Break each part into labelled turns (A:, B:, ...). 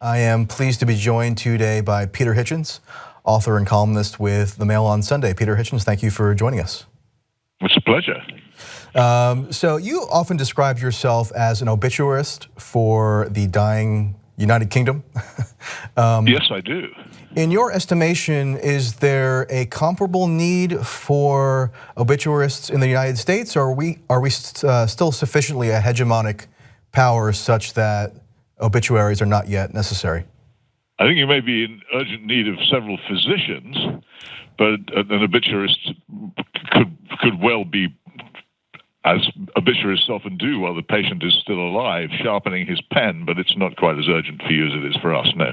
A: I am pleased to be joined today by Peter Hitchens, author and columnist with The Mail on Sunday. Peter Hitchens, thank you for joining us.
B: It's a pleasure.
A: So you often describe yourself as an obituarist for the dying United Kingdom.
B: Yes, I do.
A: In your estimation, is there a comparable need for obituarists in the United States, or are we still sufficiently a hegemonic power such that obituaries are not yet necessary?
B: I think you may be in urgent need of several physicians, but an obituarist could well be, as obituarists often do while the patient is still alive, sharpening his pen, but it's not quite as urgent for you as it is for us, no.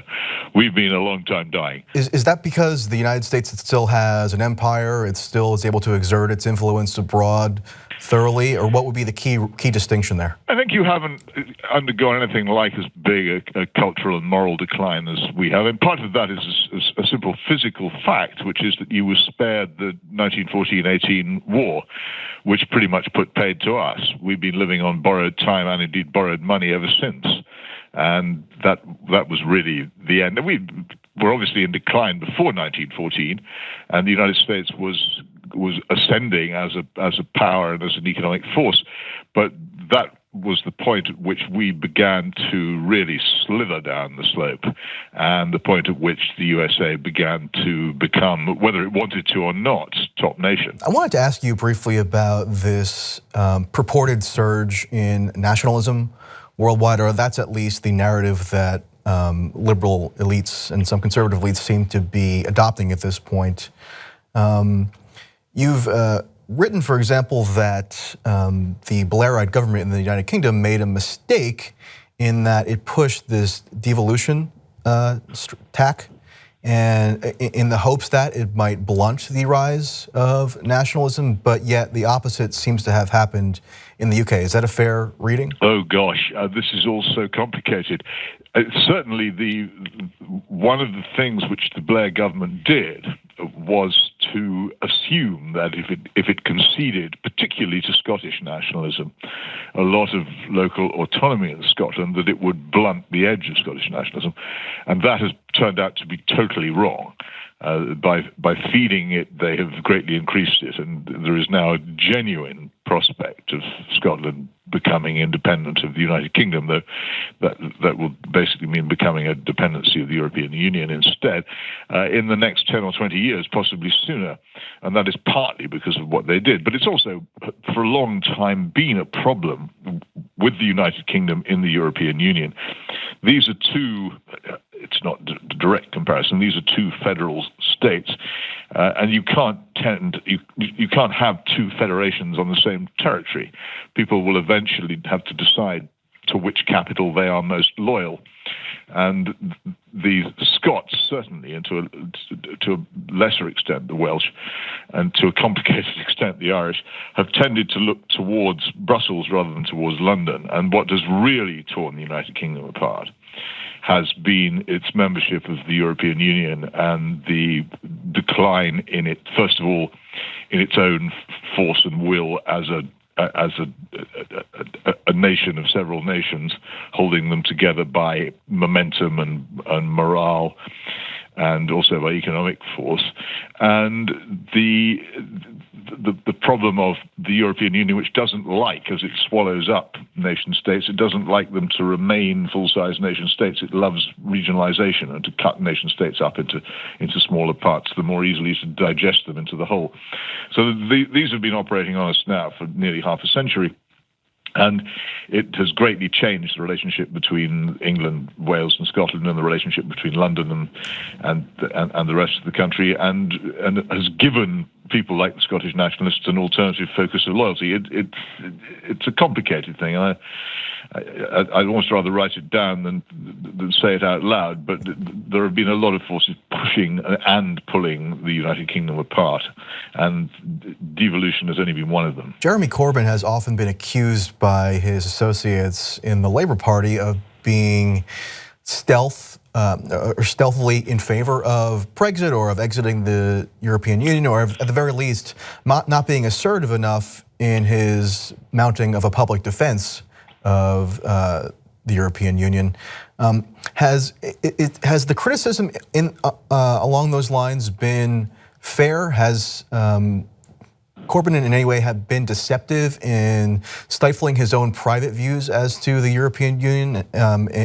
B: We've been a long time dying.
A: Is that because the United States still has an empire, it still is able to exert its influence abroad thoroughly, or what would be the key distinction there?
B: I think you haven't undergone anything like as big a cultural and moral decline as we have, and part of that is a simple physical fact, which is that you were spared the 1914-18 war, which pretty much put paid to us. We've been living on borrowed time and indeed borrowed money ever since, and that was really the end. We were obviously in decline before 1914, and the United States was ascending as a power and as an economic force, but that was the point at which we began to really slither down the slope, and the point at which the USA began to become, whether it wanted to or not, top nation.
A: I wanted to ask you briefly about this purported surge in nationalism worldwide, or that's at least the narrative that liberal elites and some conservative elites seem to be adopting at this point. You've written, for example, that the Blairite government in the United Kingdom made a mistake in that it pushed this devolution tack, and in the hopes that it might blunt the rise of nationalism, but yet the opposite seems to have happened in the UK. Is that a fair reading?
B: Oh gosh, this is all so complicated. Certainly, one of the things which the Blair government did was to assume that if it conceded, particularly to Scottish nationalism, a lot of local autonomy in Scotland, that it would blunt the edge of Scottish nationalism, and that has turned out to be totally wrong. By feeding it, they have greatly increased it, and there is now a genuine prospect of Scotland becoming independent of the United Kingdom, though that will basically mean becoming a dependency of the European Union instead in the next 10 or 20 years, possibly sooner. And that is partly because of what they did. But it's also, for a long time, been a problem with the United Kingdom in the European Union. These are two, it's not a direct comparison, these are two federal states, and you can't have two federations on the same territory. People will eventually have to decide to which capital they are most loyal, and the Scots certainly, and to a lesser extent the Welsh, and to a complicated extent the Irish, have tended to look towards Brussels rather than towards London. And what has really torn the United Kingdom apart has been its membership of the European Union and the decline in it, first of all, in its own force and will as a nation of several nations, holding them together by momentum and morale, and also by economic force, and the problem of the European Union, which doesn't like, as it swallows up nation states, it doesn't like them to remain full-size nation states. It loves regionalization and to cut nation states up into smaller parts, the more easily to digest them into the whole. So these have been operating on us now for nearly half a century. And it has greatly changed the relationship between England, Wales, and Scotland, and the relationship between London and the rest of the country, and has given people like the Scottish nationalists an alternative focus of loyalty. It's a complicated thing. I'd almost rather write it down than say it out loud, but there have been a lot of forces pushing and pulling the United Kingdom apart, and devolution has only been one of them.
A: Jeremy Corbyn has often been accused by his associates in the Labour Party of being stealthily in favor of Brexit or of exiting the European Union, or at the very least not being assertive enough in his mounting of a public defense of the European Union. Has the criticism along those lines been fair? Has Corbyn in any way have been deceptive in stifling his own private views as to the European Union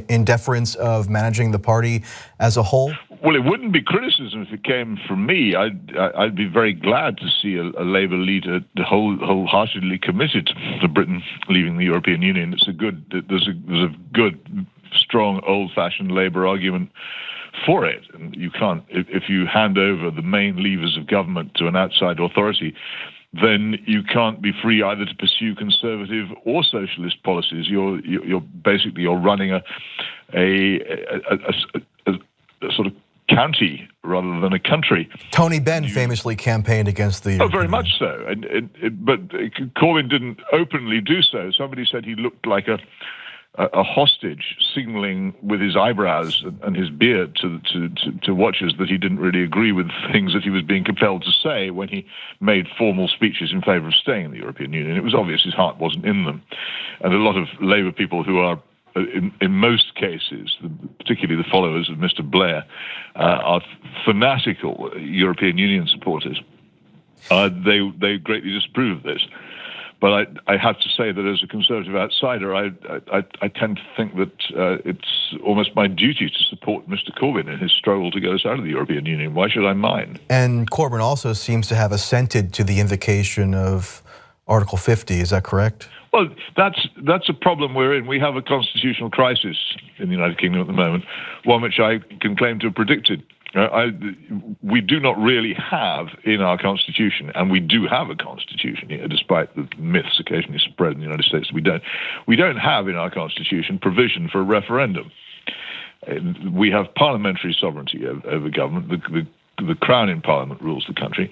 A: in deference of managing the party as a whole?
B: Well, it wouldn't be criticism if it came from me. I'd be very glad to see a Labour leader wholeheartedly committed to Britain leaving the European Union. There's a good, strong, old-fashioned Labour argument for it. And you can't, if you hand over the main levers of government to an outside authority, then you can't be free either to pursue conservative or socialist policies. You're basically running a sort of county rather than a country.
A: Tony Benn famously campaigned against the European
B: very much so, but Corbyn didn't openly do so. Somebody said he looked like a hostage signaling with his eyebrows and his beard to watchers that he didn't really agree with things that he was being compelled to say when he made formal speeches in favour of staying in the European Union. It was obvious his heart wasn't in them. And a lot of Labour people who are, in most cases, particularly the followers of Mr. Blair, are fanatical European Union supporters. They greatly disapprove of this. But I have to say that as a Conservative outsider, I tend to think that it's almost my duty to support Mr. Corbyn in his struggle to get us out of the European Union. Why should I mind?
A: And Corbyn also seems to have assented to the invocation of Article 50. Is that correct?
B: Well, that's a problem we're in. We have a constitutional crisis in the United Kingdom at the moment, one which I can claim to have predicted. We do not really have in our constitution, and we do have a constitution here, despite the myths occasionally spread in the United States. We don't have in our constitution provision for a referendum. We have parliamentary sovereignty over government. The Crown in Parliament rules the country,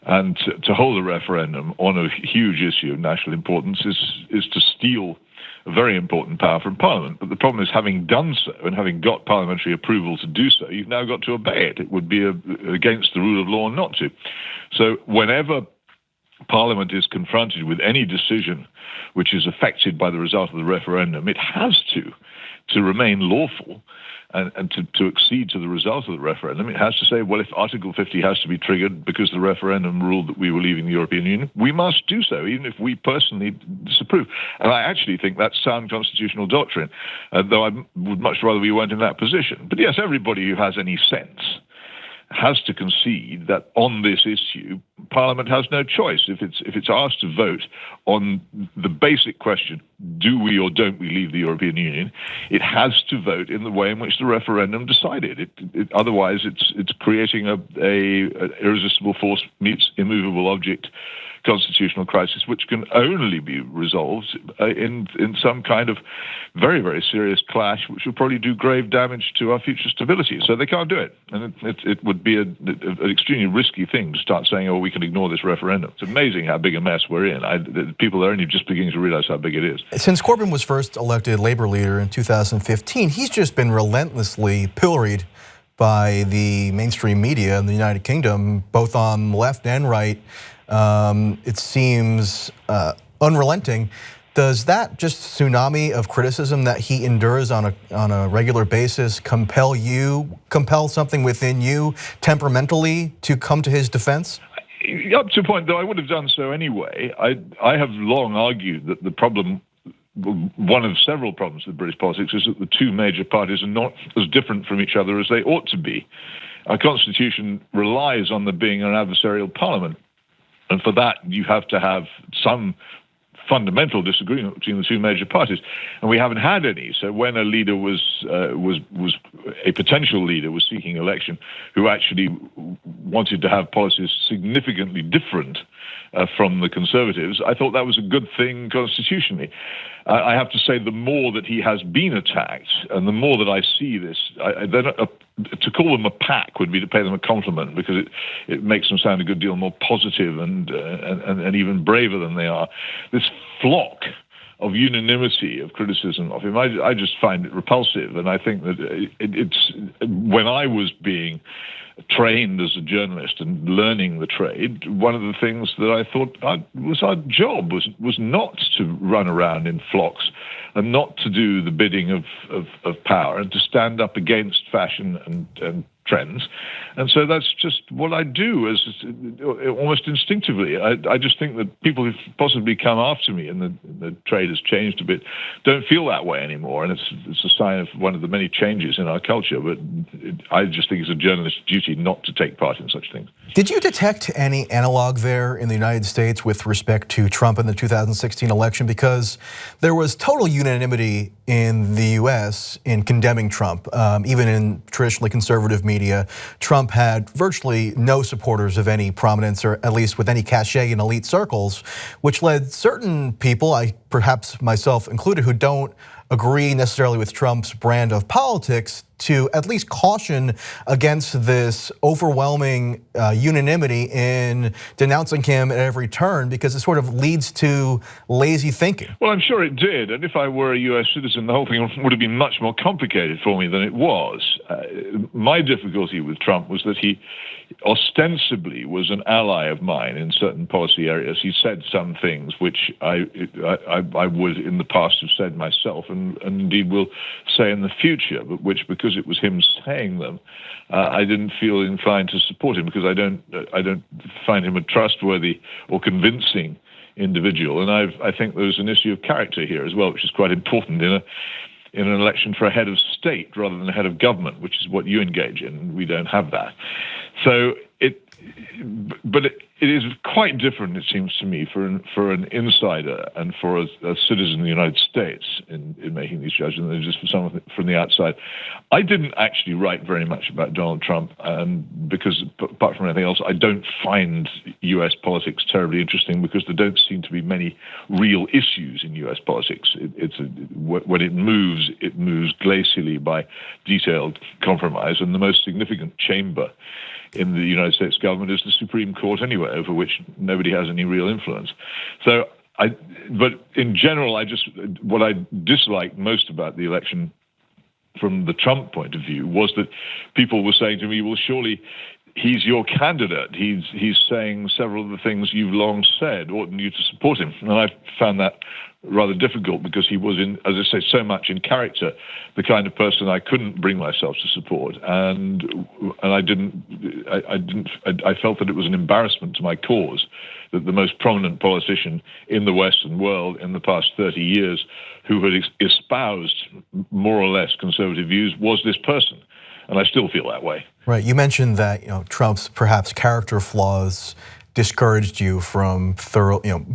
B: and to hold a referendum on a huge issue of national importance is to steal a very important power from Parliament. But the problem is, having done so and having got parliamentary approval to do so, you've now got to obey it. It would be against the rule of law not to. So whenever Parliament is confronted with any decision which is affected by the result of the referendum, it has to remain lawful and to accede to the result of the referendum. It has to say, well, if Article 50 has to be triggered because the referendum ruled that we were leaving the European Union, we must do so, even if we personally disapprove. And I actually think that's sound constitutional doctrine, though I would much rather we weren't in that position. But yes, everybody who has any sense has to concede that on this issue, Parliament has no choice. If it's asked to vote on the basic question, do we or don't we leave the European Union, it has to vote in the way in which the referendum decided. Otherwise, it's creating a irresistible force meets immovable object constitutional crisis, which can only be resolved in some kind of very, very serious clash, which will probably do grave damage to our future stability. So they can't do it. And it would be an extremely risky thing to start saying, oh, we can ignore this referendum. It's amazing how big a mess we're in. People are only just beginning to realize how big it is.
A: Since Corbyn was first elected Labour leader in 2015, he's just been relentlessly pilloried by the mainstream media in the United Kingdom, both on left and right. It seems unrelenting. Does that just tsunami of criticism that he endures on a regular basis compel something within you temperamentally to come to his defense?
B: Up to a point, though, I would have done so anyway. I have long argued that the problem, one of several problems with British politics, is that the two major parties are not as different from each other as they ought to be. Our constitution relies on there being an adversarial parliament. And for that, you have to have some fundamental disagreement between the two major parties, and we haven't had any. So when a leader was a potential leader was seeking election, who actually wanted to have policies significantly different from the Conservatives, I thought that was a good thing constitutionally. I have to say, the more that he has been attacked, and the more that I see this, to call them a pack would be to pay them a compliment, because it makes them sound a good deal more positive and even braver than they are. This flock of unanimity of criticism of him, I just find it repulsive, and I think that it's when I was being trained as a journalist and learning the trade, one of the things that I thought was our job was not to run around in flocks and not to do the bidding of power and to stand up against fashion and trends. And so that's just what I do, as almost instinctively. I just think that people who've possibly come after me, and the trade has changed a bit, don't feel that way anymore. And it's a sign of one of the many changes in our culture. But I just think it's a journalist's duty not to take part in such things.
A: Did you detect any analog there in the United States with respect to Trump in the 2016 election? Because there was total unanimity in the US in condemning Trump. Even in traditionally conservative media, Trump had virtually no supporters of any prominence, or at least with any cachet in elite circles, which led certain people, perhaps myself included, who don't agree necessarily with Trump's brand of politics, to at least caution against this overwhelming unanimity in denouncing him at every turn, because it sort of leads to lazy thinking.
B: Well, I'm sure it did. And if I were a US citizen, the whole thing would have been much more complicated for me than it was. My difficulty with Trump was that he ostensibly was an ally of mine in certain policy areas. He said some things which I would in the past have said myself, and indeed will say in the future, but which, because it was him saying them, I didn't feel inclined to support him, because I don't find him a trustworthy or convincing individual. And I think there's an issue of character here as well, which is quite important in an election for a head of state rather than a head of government, which is what you engage in. We don't have that. So it is quite different, it seems to me, for an insider and for a citizen of the United States in making these judgments than just for someone from the outside. I didn't actually write very much about Donald Trump, because apart from anything else, I don't find U.S. politics terribly interesting, because there don't seem to be many real issues in U.S. politics. When it moves glacially by detailed compromise, and the most significant chamber in the United States government is the Supreme Court anyway, over which nobody has any real influence. So, but in general, what I disliked most about the election from the Trump point of view was that people were saying to me, well, surely he's your candidate. He's saying several of the things you've long said. Oughtn't you to support him? And I found that rather difficult, because he was, as I say, so much in character the kind of person I couldn't bring myself to support, and I felt that it was an embarrassment to my cause that the most prominent politician in the Western world in the past 30 years, who had espoused more or less conservative views, was this person. And I still feel that way.
A: Right. You mentioned that Trump's perhaps character flaws discouraged you from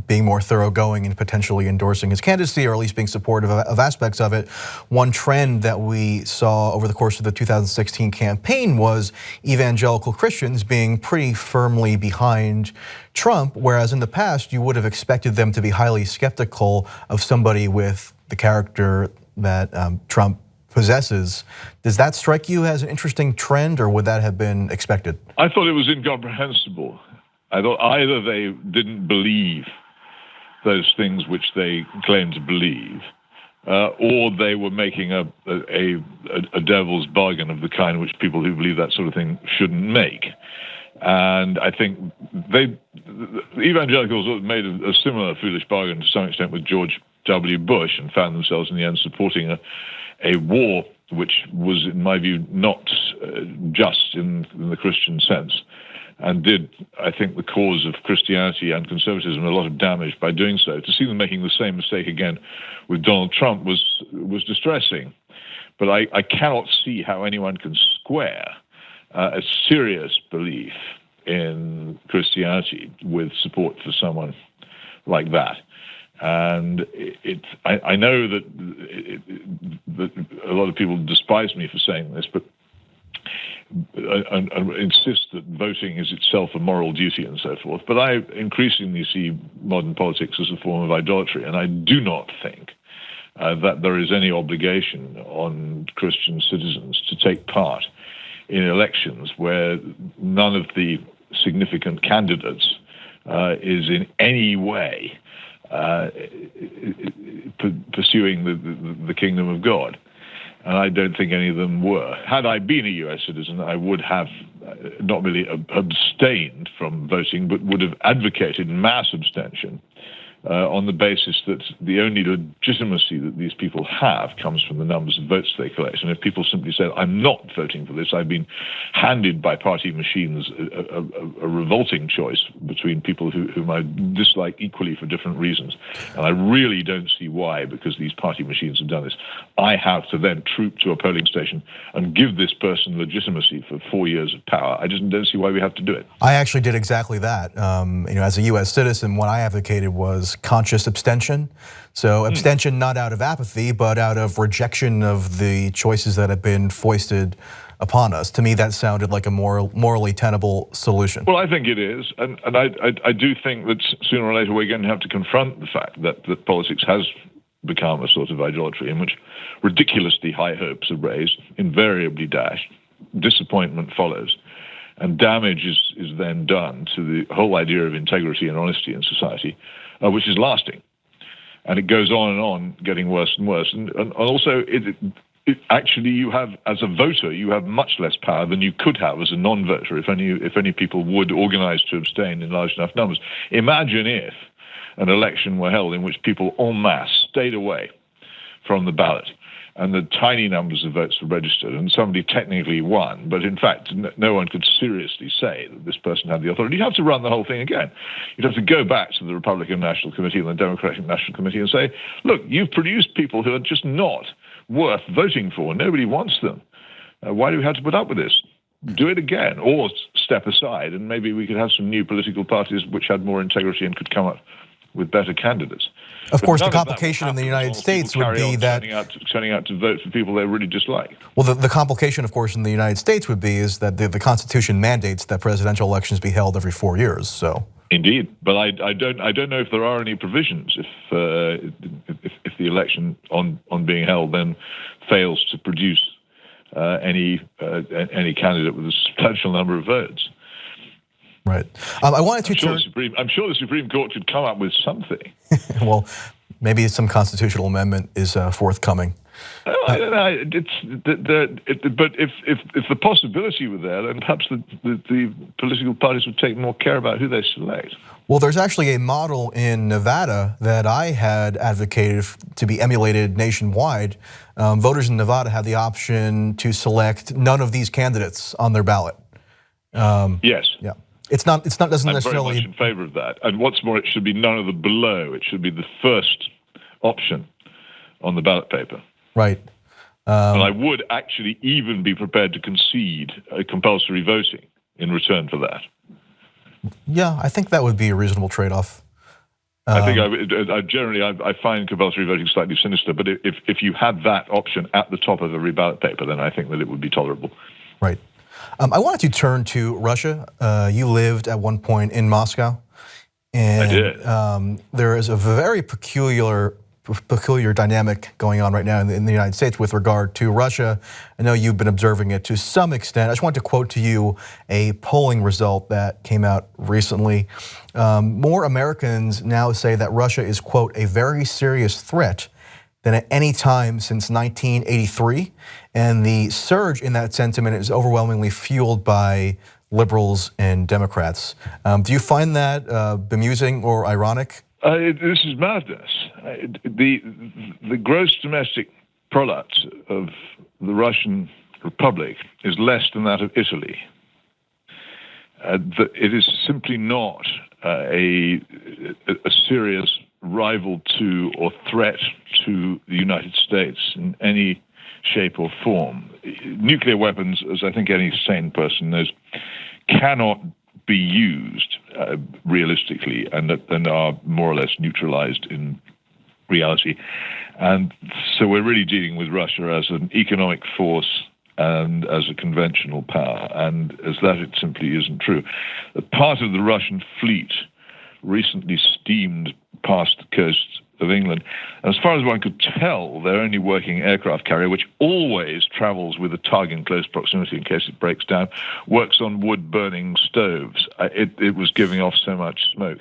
A: being more thoroughgoing and potentially endorsing his candidacy, or at least being supportive of aspects of it. One trend that we saw over the course of the 2016 campaign was evangelical Christians being pretty firmly behind Trump, whereas in the past you would have expected them to be highly skeptical of somebody with the character that Trump possesses. Does that strike you as an interesting trend, or would that have been expected?
B: I thought it was incomprehensible. I thought either they didn't believe those things which they claimed to believe, or they were making a devil's bargain of the kind which people who believe that sort of thing shouldn't make. And I think the evangelicals made a similar foolish bargain to some extent with George W. Bush, and found themselves in the end supporting a war which was, in my view, not just in the Christian sense, and did, I think, the cause of Christianity and conservatism a lot of damage by doing so. To see them making the same mistake again with Donald Trump was distressing. But I cannot see how anyone can square a serious belief in Christianity with support for someone like that. And I know that a lot of people despise me for saying this, but and insist that voting is itself a moral duty and so forth. But I increasingly see modern politics as a form of idolatry, and I do not think that there is any obligation on Christian citizens to take part in elections where none of the significant candidates is in any way pursuing the kingdom of God. and I don't think any of them were. Had I been a US citizen, I would have not merely abstained from voting, but would have advocated mass abstention on the basis that the only legitimacy that these people have comes from the numbers of votes they collect. And if people simply said, I'm not voting for this, I've been handed by party machines a revolting choice between people whom I dislike equally for different reasons, and I really don't see why, because these party machines have done this, I have to then troop to a polling station and give this person legitimacy for 4 years of power. I just don't see why we have to do it.
A: I actually did exactly that. As a US citizen, what I advocated was conscious abstention. So abstention not out of apathy, but out of rejection of the choices that have been foisted upon us. To me, that sounded like a morally tenable solution.
B: Well, I think it is, and I do think that sooner or later we're going to have to confront the fact that politics has become a sort of idolatry in which ridiculously high hopes are raised, invariably dashed, disappointment follows, and damage is then done to the whole idea of integrity and honesty in society, which is lasting. And it goes on and on, getting worse and worse. And also, actually, you have, as a voter, you have much less power than you could have as a non-voter if any people would organize to abstain in large enough numbers. Imagine if an election were held in which people en masse stayed away from the ballot, and the tiny numbers of votes were registered, and somebody technically won, but in fact no one could seriously say that this person had the authority. You'd have to run the whole thing again. You'd have to go back to the Republican National Committee and the Democratic National Committee and say, look, you've produced people who are just not worth voting for. Nobody wants them. Why do we have to put up with this? Do it again, or step aside, and maybe we could have some new political parties which had more integrity and could come up with better candidates.
A: Of course, the complication in the United States would be that
B: turning out to vote for people they really dislike.
A: Well, the complication, of course, in the United States would be is that the Constitution mandates that presidential elections be held every 4 years. So
B: indeed, but I don't know if there are any provisions if the election on being held then fails to produce any candidate with a substantial number of votes.
A: Right. I wanted to turn.
B: I'm sure the Supreme Court should come up with something.
A: Well, maybe some constitutional amendment is forthcoming.
B: I don't know. But if the possibility were there, then perhaps the political parties would take more care about who they select.
A: Well, there's actually a model in Nevada that I had advocated to be emulated nationwide. Voters in Nevada have the option to select none of these candidates on their ballot.
B: Yes.
A: Yeah. It doesn't necessarily.
B: I'm very much in favor of that. And what's more, it should be none of the below. It should be the first option on the ballot paper.
A: Right.
B: And I would actually even be prepared to concede compulsory voting in return for that.
A: Yeah, I think that would be a reasonable trade-off.
B: I think I find compulsory voting slightly sinister, but if you had that option at the top of every ballot paper, then I think that it would be tolerable.
A: Right. I wanted to turn to Russia. You lived at one point in Moscow. And
B: I did.
A: There is a very peculiar dynamic going on right now in the United States with regard to Russia. I know you've been observing it to some extent. I just want to quote to you a polling result that came out recently. More Americans now say that Russia is, quote, a very serious threat than at any time since 1983. And the surge in that sentiment is overwhelmingly fueled by liberals and Democrats. Do you find that bemusing or ironic?
B: This is madness. The gross domestic product of the Russian Republic is less than that of Italy. It is simply not a serious rival to or threat to the United States in any shape or form. Nuclear weapons, as I think any sane person knows, cannot be used realistically and are more or less neutralized in reality. And so we're really dealing with Russia as an economic force and as a conventional power. And as that, it simply isn't true. A part of the Russian fleet recently steamed past the coast of England. And as far as one could tell, their only working aircraft carrier, which always travels with a tug in close proximity in case it breaks down, works on wood-burning stoves. It was giving off so much smoke.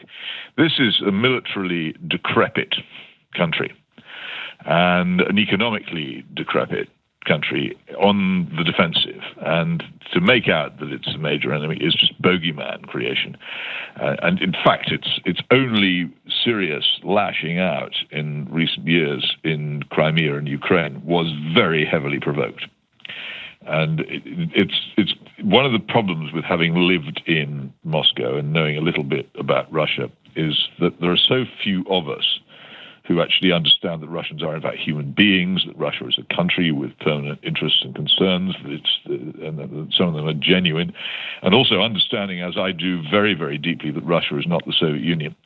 B: This is a militarily decrepit country and an economically decrepit country on the defensive, and to make out that it's a major enemy is just bogeyman creation. And in fact, its only serious lashing out in recent years in Crimea and Ukraine was very heavily provoked. And it's one of the problems with having lived in Moscow and knowing a little bit about Russia is that there are so few of us who actually understand that Russians are in fact human beings, that Russia is a country with permanent interests and concerns, and that some of them are genuine, and also understanding, as I do very, very deeply, that Russia is not the Soviet Union.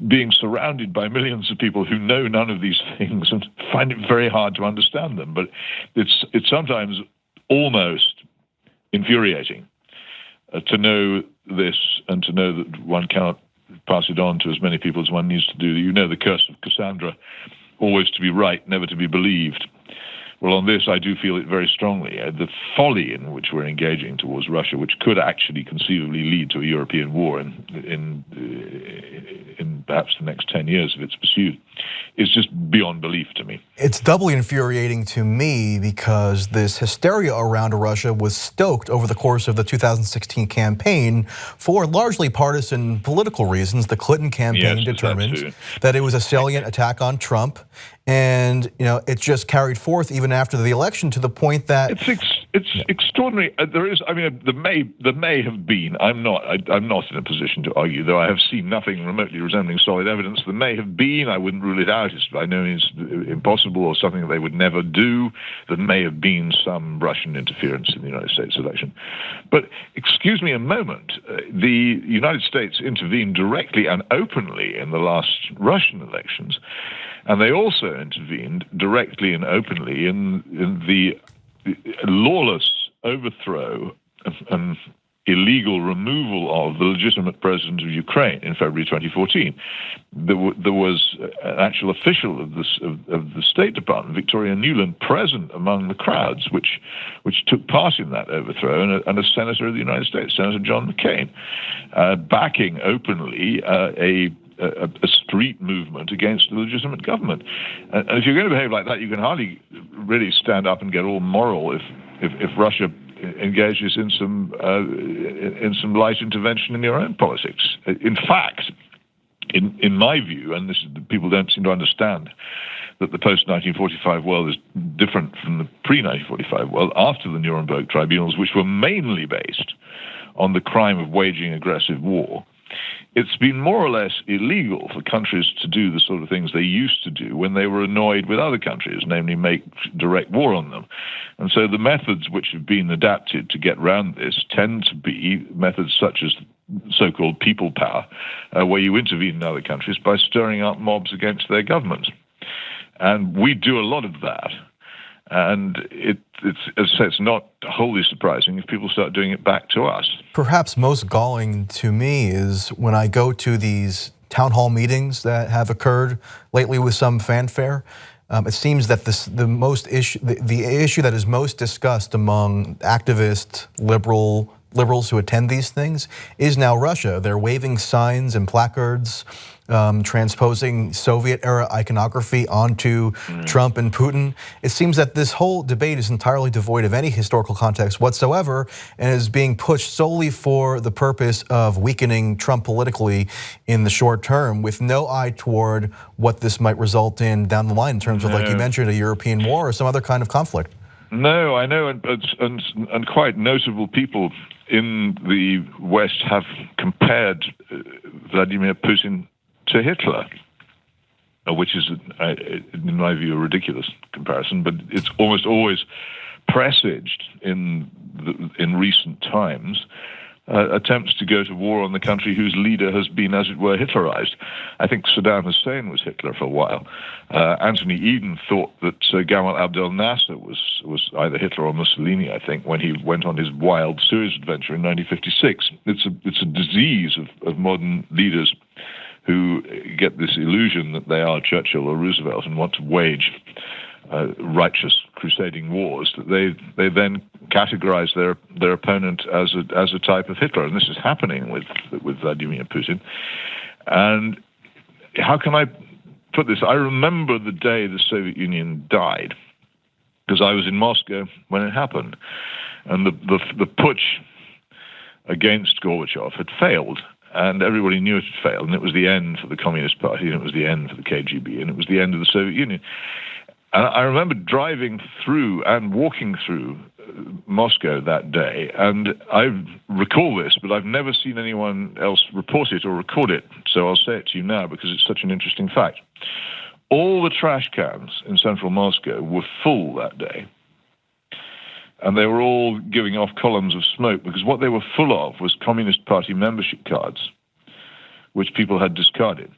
B: Being surrounded by millions of people who know none of these things and find it very hard to understand them, but it's sometimes almost infuriating to know this and to know that one cannot pass it on to as many people as one needs to do. You know the curse of Cassandra, always to be right, never to be believed. Well, on this, I do feel it very strongly. The folly in which we're engaging towards Russia, which could actually conceivably lead to a European war in perhaps the next 10 years if it's pursued, is just beyond belief to me.
A: It's doubly infuriating to me because this hysteria around Russia was stoked over the course of the 2016 campaign for largely partisan political reasons. The Clinton campaign determined that it was a salient attack on Trump, and it just carried forth even after the election to the point that
B: it's extraordinary. There is, there may have been. I'm not in a position to argue, though I have seen nothing remotely resembling solid evidence. There may have been. I wouldn't rule it out. It's by no means impossible or something that they would never do. There may have been some Russian interference in the United States election. But excuse me a moment. The United States intervened directly and openly in the last Russian elections, and they also intervened directly and openly in the lawless overthrow and illegal removal of the legitimate president of Ukraine in February 2014. There was an actual official of the State Department, Victoria Nuland, present among the crowds which took part in that overthrow, and a senator of the United States, Senator John McCain, backing openly a street movement against the legitimate government. And if you're going to behave like that, you can hardly really stand up and get all moral if Russia engages in some light intervention in your own politics. In fact, in my view, and this is, people don't seem to understand that the post-1945 world is different from the pre-1945 world, after the Nuremberg tribunals, which were mainly based on the crime of waging aggressive war, it's been more or less illegal for countries to do the sort of things they used to do when they were annoyed with other countries, namely make direct war on them. And so the methods which have been adapted to get around this tend to be methods such as so-called people power, where you intervene in other countries by stirring up mobs against their governments. And we do a lot of that. And it's, as I say, it's not wholly surprising if people start doing it back to us. Perhaps most galling to me is when I go to these town hall meetings that have occurred lately with some fanfare. It seems that the issue that is most discussed among activist liberals who attend these things is now Russia. They're waving signs and placards, transposing Soviet-era iconography onto Trump and Putin. It seems that this whole debate is entirely devoid of any historical context whatsoever and is being pushed solely for the purpose of weakening Trump politically in the short term, with no eye toward what this might result in down the line in terms of, like you mentioned, a European war or some other kind of conflict. No, I know, and quite notable people in the West have compared Vladimir Putin to Hitler, which is, in my view, a ridiculous comparison, but it's almost always presaged in recent times attempts to go to war on the country whose leader has been, as it were, Hitlerized. I think Saddam Hussein was Hitler for a while. Anthony Eden thought that Gamal Abdel Nasser was either Hitler or Mussolini, I think, when he went on his wild Suez adventure in 1956. It's a disease of modern leaders who get this illusion that they are Churchill or Roosevelt and want to wage righteous crusading wars, that they then categorize their opponent as a type of Hitler, and this is happening with Vladimir Putin. And how can I put this? I remember the day the Soviet Union died, because I was in Moscow when it happened. And the putsch against Gorbachev had failed, and everybody knew it had failed, and it was the end for the Communist Party, and it was the end for the KGB, and it was the end of the Soviet Union. And I remember driving through and walking through Moscow that day, and I recall this, but I've never seen anyone else report it or record it, so I'll say it to you now because it's such an interesting fact. All the trash cans in central Moscow were full that day, and they were all giving off columns of smoke because what they were full of was Communist Party membership cards, which people had discarded.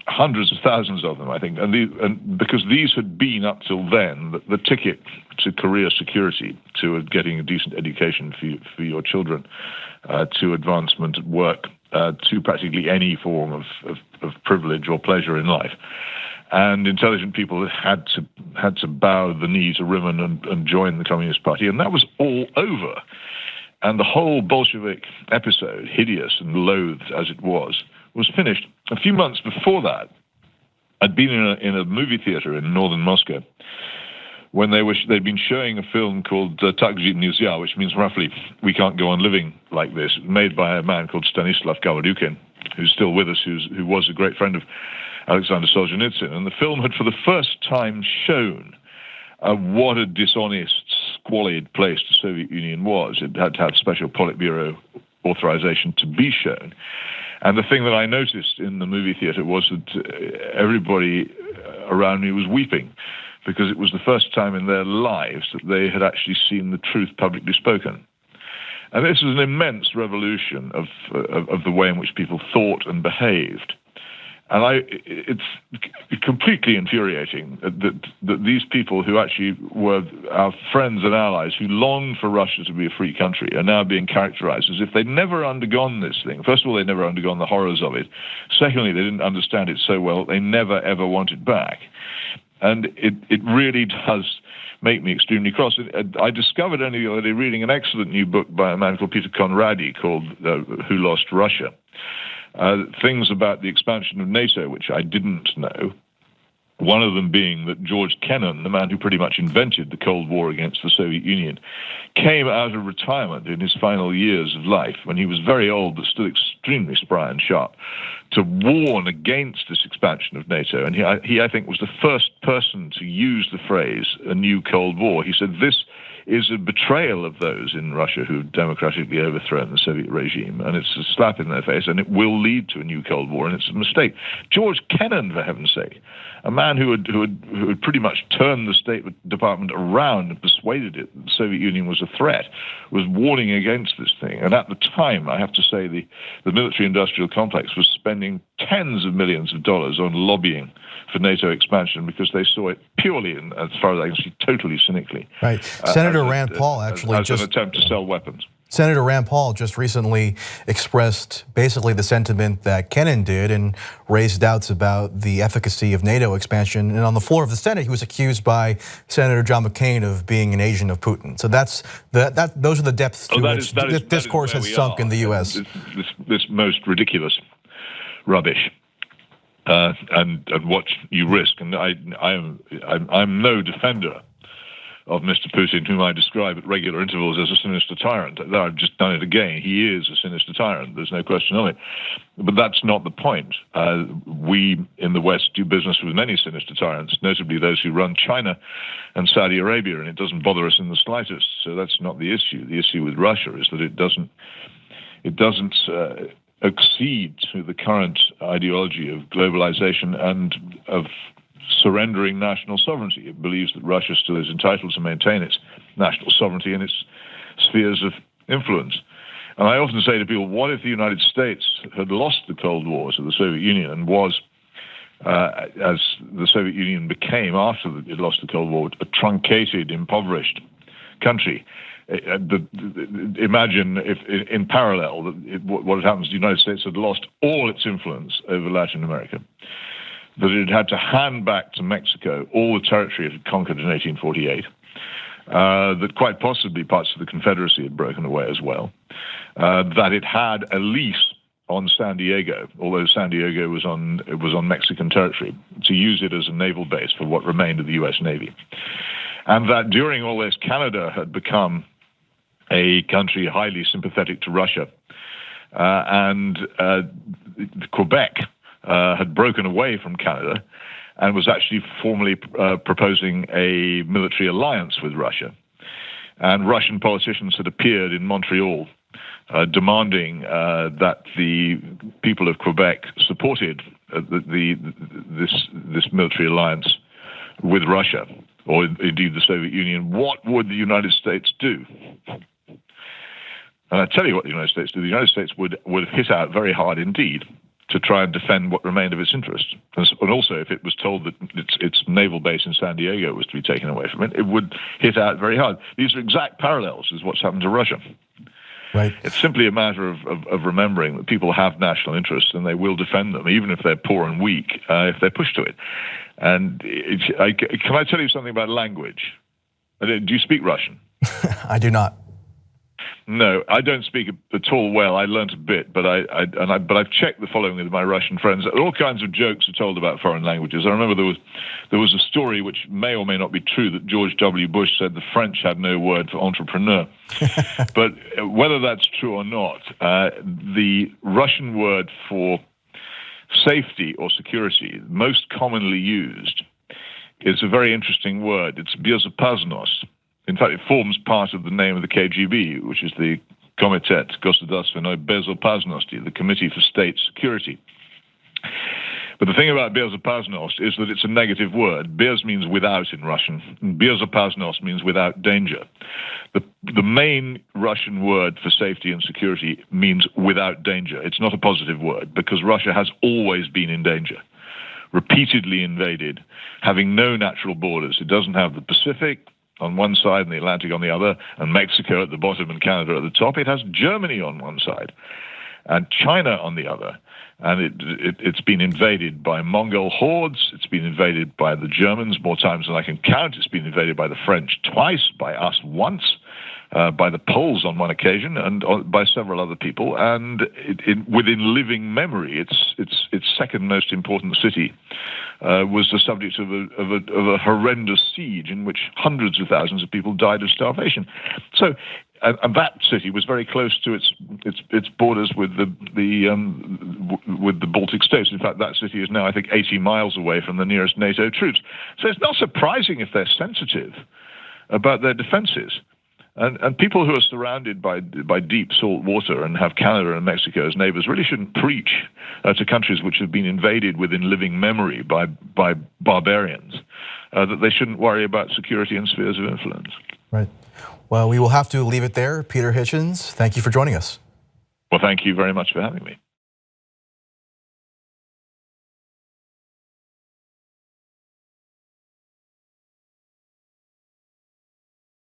B: Hundreds of thousands of them, I think, and because these had been up till then the ticket to career security, to getting a decent education for your children, to advancement at work, to practically any form of privilege or pleasure in life. And intelligent people had to bow the knee to Rimmon and join the Communist Party, and that was all over. And the whole Bolshevik episode, hideous and loathed as it was finished. A few months before that, I'd been in a movie theater in northern Moscow when they'd been showing a film called Tak Žít nельзя, which means roughly, we can't go on living like this, made by a man called Stanislav Gavadukin, who's still with us, who was a great friend of Alexander Solzhenitsyn. And the film had for the first time shown what a dishonest, squalid place the Soviet Union was. It had to have special Politburo authorization to be shown. And the thing that I noticed in the movie theater was that everybody around me was weeping because it was the first time in their lives that they had actually seen the truth publicly spoken. And this was an immense revolution of the way in which people thought and behaved. And it's completely infuriating that these people who actually were our friends and allies who longed for Russia to be a free country are now being characterized as if they'd never undergone this thing. First of all, they'd never undergone the horrors of it. Secondly, they didn't understand it so well, they never, ever want it back. And it really does make me extremely cross. I discovered only the other day reading an excellent new book by a man called Peter Conradi called Who Lost Russia? Things about the expansion of NATO, which I didn't know. One of them being that George Kennan, the man who pretty much invented the Cold War against the Soviet Union, came out of retirement in his final years of life, when he was very old but still extremely spry and sharp, to warn against this expansion of NATO. And he I think, was the first person to use the phrase, a new Cold War. He said, this is a betrayal of those in Russia who democratically overthrown the Soviet regime, and it's a slap in their face, and it will lead to a new Cold War, and it's a mistake. George Kennan, for heaven's sake, a man who had pretty much turned the State Department around and persuaded it that the Soviet Union was a threat, was warning against this thing. And at the time, I have to say, the military-industrial complex was spending tens of millions of dollars on lobbying for NATO expansion because they saw it purely, and as far as I can see, totally cynically.
A: Right. Senator Rand Paul actually
B: as an attempt to sell weapons.
A: Senator Rand Paul just recently expressed basically the sentiment that Kennan did and raised doubts about the efficacy of NATO expansion. And on the floor of the Senate, he was accused by Senator John McCain of being an agent of Putin. So those are the depths to which this discourse has sunk in the U.S.
B: This most ridiculous rubbish. And what you risk, and I'm no defender of Mr. Putin, whom I describe at regular intervals as a sinister tyrant. I've just done it again. He is a sinister tyrant. There's no question of it. But that's not the point. We in the West do business with many sinister tyrants, notably those who run China and Saudi Arabia, and it doesn't bother us in the slightest. So that's not the issue. The issue with Russia is that it doesn't accede to the current ideology of globalization and of surrendering national sovereignty. It believes that Russia still is entitled to maintain its national sovereignty and its spheres of influence. And I often say to people, what if the United States had lost the Cold War to the Soviet Union and was, as the Soviet Union became after it lost the Cold War, a truncated, impoverished country? Imagine if, in parallel, what had happened is the United States had lost all its influence over Latin America, that it had to hand back to Mexico all the territory it had conquered in 1848, that quite possibly parts of the Confederacy had broken away as well, that it had a lease on San Diego, although San Diego was on Mexican territory, to use it as a naval base for what remained of the U.S. Navy. And that during all this, Canada had become a country highly sympathetic to Russia. And Quebec had broken away from Canada and was actually formally proposing a military alliance with Russia. And Russian politicians had appeared in Montreal demanding that the people of Quebec supported this military alliance with Russia, or indeed the Soviet Union. What would the United States do? And I tell you what the United States did. The United States would have hit out very hard indeed to try and defend what remained of its interest. And also, if it was told that its naval base in San Diego was to be taken away from it, it would hit out very hard. These are exact parallels with what's happened to Russia.
A: Right.
B: It's simply a matter of remembering that people have national interests and they will defend them, even if they're poor and weak, if they're pushed to it. And can I tell you something about language? Do you speak Russian?
A: I do not.
B: No, I don't speak at all well. I learnt a bit, but I've checked the following with my Russian friends. All kinds of jokes are told about foreign languages. I remember there was a story which may or may not be true that George W. Bush said the French had no word for entrepreneur. But whether that's true or not, the Russian word for safety or security, most commonly used, is a very interesting word. It's bezopasnost. In fact, it forms part of the name of the KGB, which is the Komitet Gosударственной безопасности, the Committee for State Security. But the thing about bezopasnost is that it's a negative word. Bez means without in Russian, and bezopasnost means without danger. The main Russian word for safety and security means without danger. It's not a positive word because Russia has always been in danger, repeatedly invaded, having no natural borders. It doesn't have the Pacific on one side and the Atlantic on the other, and Mexico at the bottom and Canada at the top. It has Germany on one side and China on the other. And it's been invaded by Mongol hordes. It's been invaded by the Germans more times than I can count. It's been invaded by the French twice, by us once, by the Poles on one occasion, and by several other people. And within living memory, its second most important city was the subject of a horrendous siege in which hundreds of thousands of people died of starvation. So, and that city was very close to its borders with the Baltic states. In fact, that city is now, I think, 80 miles away from the nearest NATO troops. So it's not surprising if they're sensitive about their defenses. And people who are surrounded by deep salt water and have Canada and Mexico as neighbors really shouldn't preach to countries which have been invaded within living memory by barbarians that they shouldn't worry about security and spheres of influence.
A: Right. Well, we will have to leave it there. Peter Hitchens, thank you for joining us.
B: Well, thank you very much for having me.